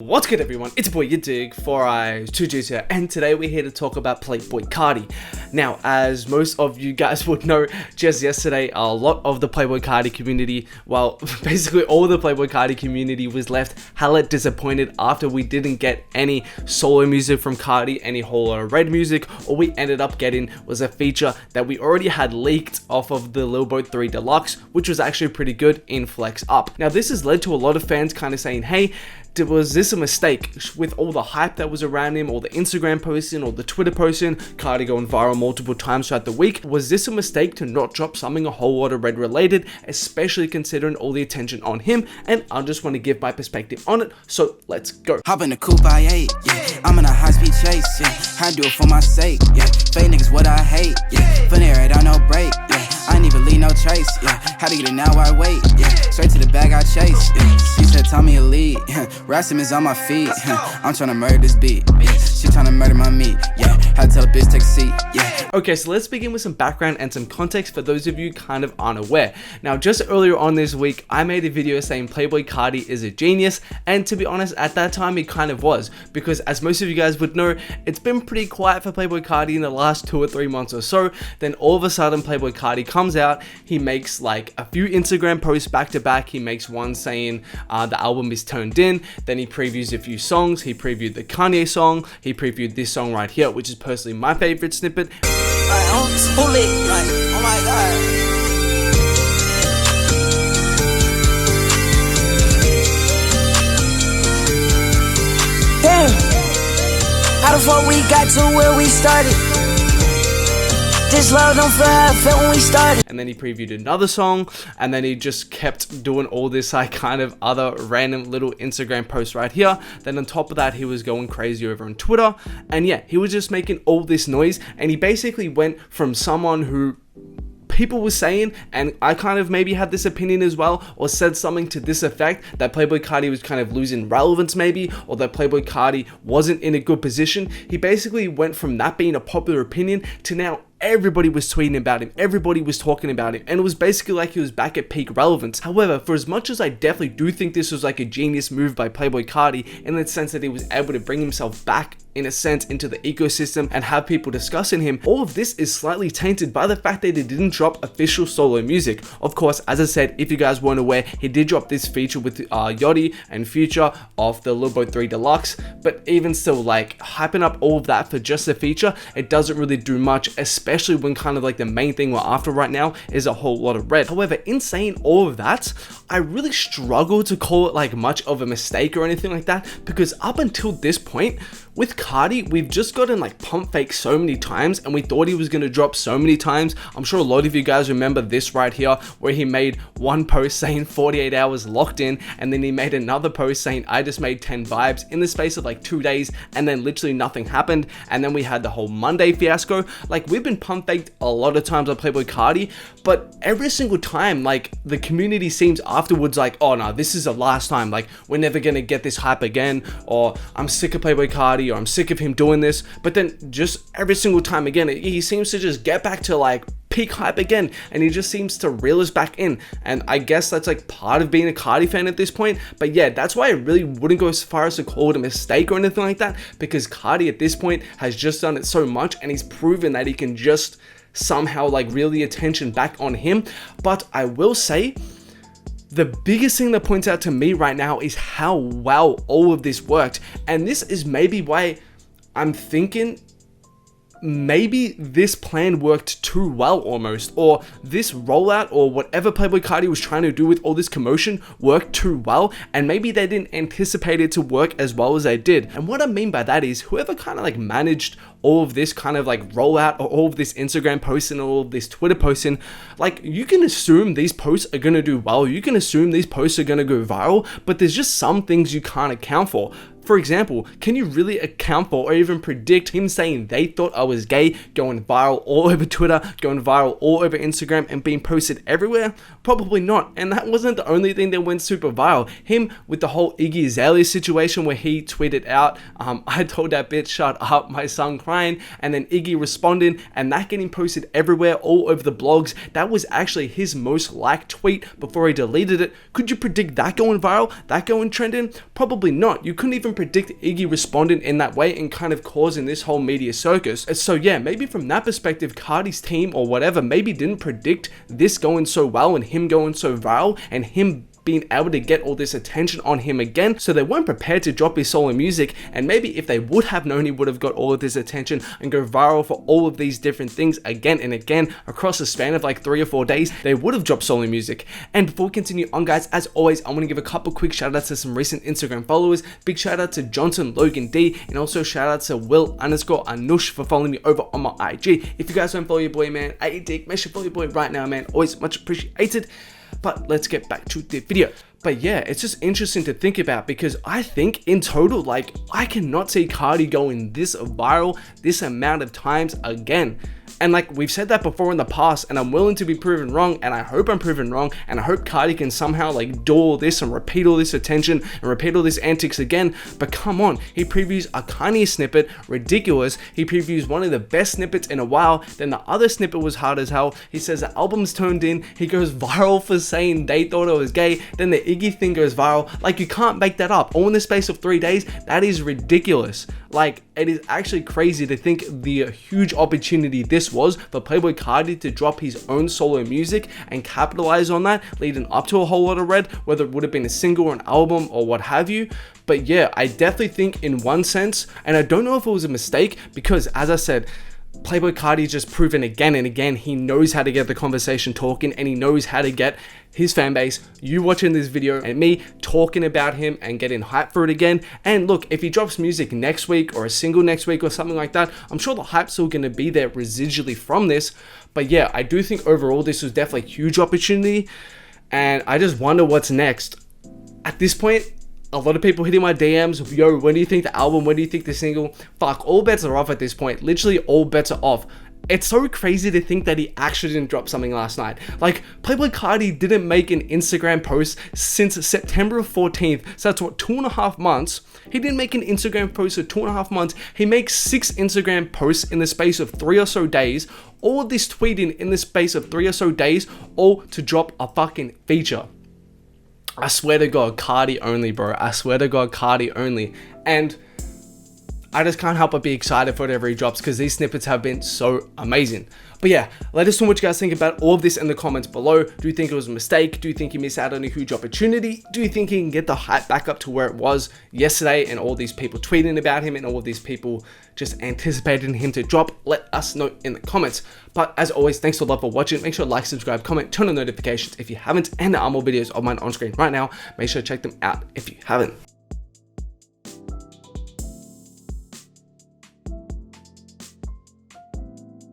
What's good everyone, it's your boy yadiiiigg, 4 eyes, 2 G's here, and today we're here to talk about Playboi Carti. Now, as most of you guys would know, just yesterday, a lot of the Playboi Carti community, well, basically all the Playboi Carti community was left hella disappointed after we didn't get any solo music from Carti, any whole lot of red music. All we ended up getting was a feature that we already had leaked off of the Lil Boat 3 Deluxe, which was actually pretty good in Flex Up. Now, this has led to a lot of fans kind of saying, hey, was this a mistake with all the hype that was around him, all the Instagram posting, all the Twitter posting, Carti going viral multiple times throughout the week? Was this a mistake to not drop something a whole lot of red related, especially considering all the attention on him? And I just want to give my perspective on it, so let's go. Hop in the coupe I ate, yeah. I'm in a high-speed chase, yeah. I do it for my sake, yeah. Fake niggas what I hate, yeah. Finna right on no break, yeah. I ain't even leave no chase, yeah. How to get it now I wait, yeah. Straight to the bag I chase, yeah. She said tell me a lead, yeah. Rassim is on my feet, yeah. I'm tryna murder this beat, yeah. She tryna murder my meat, yeah. Had to tell a bitch take a seat, yeah. Okay, so let's begin with some background and some context for those of you kind of unaware. Now, just earlier on this week, I made a video saying Playboi Carti is a genius, and to be honest, at that time he kind of was, because as most of you guys would know, it's been pretty quiet for Playboi Carti in the last 2 or 3 months or so. Then all of a sudden, Playboi Carti comes out, he makes like a few Instagram posts back to back. He makes one saying the album is turned in, then he previews a few songs, he previewed the Kanye song, he previewed this song right here, which is personally my favorite snippet. Oh my god. How the fuck we got to where we started? This love don't feel how I felt when we started. And then he previewed another song, and then he just kept doing all this like kind of other random little Instagram posts right here. Then on top of that, he was going crazy over on Twitter, and yeah, he was just making all this noise, and he basically went from someone who people were saying, and I kind of maybe had this opinion as well, or said something to this effect, that Playboi Carti was kind of losing relevance maybe, or that Playboi Carti wasn't in a good position. He basically went from that being a popular opinion to now everybody was tweeting about him, everybody was talking about him, and it was basically like he was back at peak relevance. However, for as much as I definitely do think this was like a genius move by Playboi Carti, in the sense that he was able to bring himself back in a sense into the ecosystem and have people discussing him, all of this is slightly tainted by the fact that he didn't drop official solo music. Of course, as I said, if you guys weren't aware, he did drop this feature with Yachty and Future of the Lil Boat 3 Deluxe, but even still, like, hyping up all of that for just a feature, it doesn't really do much, especially when kind of like the main thing we're after right now is a whole lot of red. However, in saying all of that, I really struggle to call it like much of a mistake or anything like that, because up until this point with Carti, we've just gotten like pump fake so many times, and we thought he was going to drop so many times. I'm sure a lot of you guys remember this right here, where he made one post saying 48 hours locked in, and then he made another post saying I just made 10 vibes in the space of like 2 days, and then literally nothing happened. And then we had the whole Monday fiasco. Like, we've been pump faked a lot of times on Playboi Carti, but every single time, like, the community seems afterwards like, oh no, this is the last time, like, we're never gonna get this hype again, or I'm sick of Playboi Carti, or I'm sick of him doing this. But then just every single time again, he seems to just get back to like peak hype again, and he just seems to reel us back in. And I guess that's like part of being a Carti fan at this point. But yeah, that's why I really wouldn't go as far as to call it a mistake or anything like that, because Carti at this point has just done it so much, and he's proven that he can just somehow like reel the attention back on him. But I will say, the biggest thing that points out to me right now is how well all of this worked. And this is maybe why I'm thinking maybe this plan worked too well almost, or this rollout or whatever Playboi Carti was trying to do with all this commotion worked too well, and maybe they didn't anticipate it to work as well as they did. And what I mean by that is, whoever kind of like managed all of this kind of like rollout, or all of this Instagram posting, all of this Twitter posting, like, you can assume these posts are gonna do well, you can assume these posts are gonna go viral, but there's just some things you can't account for. For example, can you really account for or even predict him saying they thought I was gay going viral all over Twitter, going viral all over Instagram, and being posted everywhere? Probably not. And that wasn't the only thing that went super viral. Him with the whole Iggy Azalea situation, where he tweeted out, I told that bitch shut up, my son crying, and then Iggy responding, and that getting posted everywhere, all over the blogs. That was actually his most liked tweet before he deleted it. Could you predict that going viral, that going trending? Probably not. You couldn't even predict Iggy responding in that way and kind of causing this whole media circus. So yeah, maybe from that perspective, Carti's team or whatever maybe didn't predict this going so well and him going so viral and him being able to get all this attention on him again, so they weren't prepared to drop his solo music. And maybe if they would have known he would have got all of this attention and go viral for all of these different things again and again across a span of like 3 or 4 days, they would have dropped solo music. And before we continue on, guys, as always, I want to give a couple quick shout outs to some recent Instagram followers. Big shout out to Johnson Logan D, and also shout out to Will_Anush for following me over on my IG. If you guys don't follow your boy, man, yadiiiigg, make sure to follow your boy right now, man. Always much appreciated. But let's get back to the video. But yeah, it's just interesting to think about, because I think in total, like, I cannot see Carti going this viral this amount of times again. And like we've said that before in the past, and I'm willing to be proven wrong, and I hope I'm proven wrong, and I hope Carti can somehow like do all this and repeat all this attention and repeat all these antics again. But come on, he previews a Kanye snippet, ridiculous. He previews one of the best snippets in a while. Then the other snippet was hard as hell. He says the album's toned in. He goes viral for saying they thought it was gay. Then the Iggy thing goes viral. Like, you can't make that up. All in the space of 3 days. That is ridiculous. Like, it is actually crazy to think the huge opportunity this was for Playboi Carti to drop his own solo music and capitalize on that, leading up to a whole lot of red, whether it would have been a single or an album or what have you. But yeah, I definitely think in one sense, and I don't know if it was a mistake, because as I said, Playboi Carti just proven again and again he knows how to get the conversation talking, and he knows how to get his fan base, you watching this video and me talking about him and getting hyped for it again. And look, if he drops music next week or a single next week or something like that, I'm sure the hype's still going to be there residually from this. But yeah, I do think overall this was definitely a huge opportunity, and I just wonder what's next. At this point, a lot of people hitting my DMs, yo, when do you think the album, when do you think the single? Fuck, all bets are off at this point. Literally all bets are off. It's so crazy to think that he actually didn't drop something last night. Like, Playboi Carti didn't make an Instagram post since September 14th. So that's what, 2.5 months. He didn't make an Instagram post for 2.5 months. He makes 6 Instagram posts in the space of 3 or so days. All of this tweeting in the space of 3 or so days, all to drop a fucking feature. I swear to God, Carti only, bro. I swear to God, Carti only. And I just can't help but be excited for whatever he drops, because these snippets have been so amazing. But yeah, let us know what you guys think about all of this in the comments below. Do you think it was a mistake? Do you think he missed out on a huge opportunity? Do you think he can get the hype back up to where it was yesterday, and all these people tweeting about him and all of these people just anticipating him to drop? Let us know in the comments. But as always, thanks a lot for watching. Make sure to like, subscribe, comment, turn on notifications if you haven't, and there are more videos of mine on screen right now. Make sure to check them out if you haven't.